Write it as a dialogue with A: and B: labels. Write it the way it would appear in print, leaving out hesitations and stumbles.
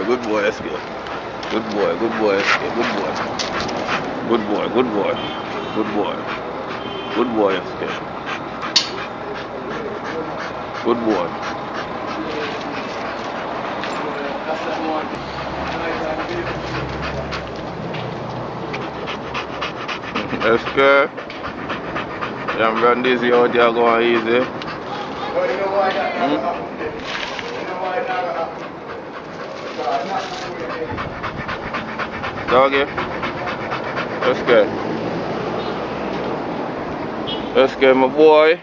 A: SK. Good boy, SK. Good boy. Good boy, SK. Good boy. SK. Young Brandy's out there going easy. Doggy. SK, my boy.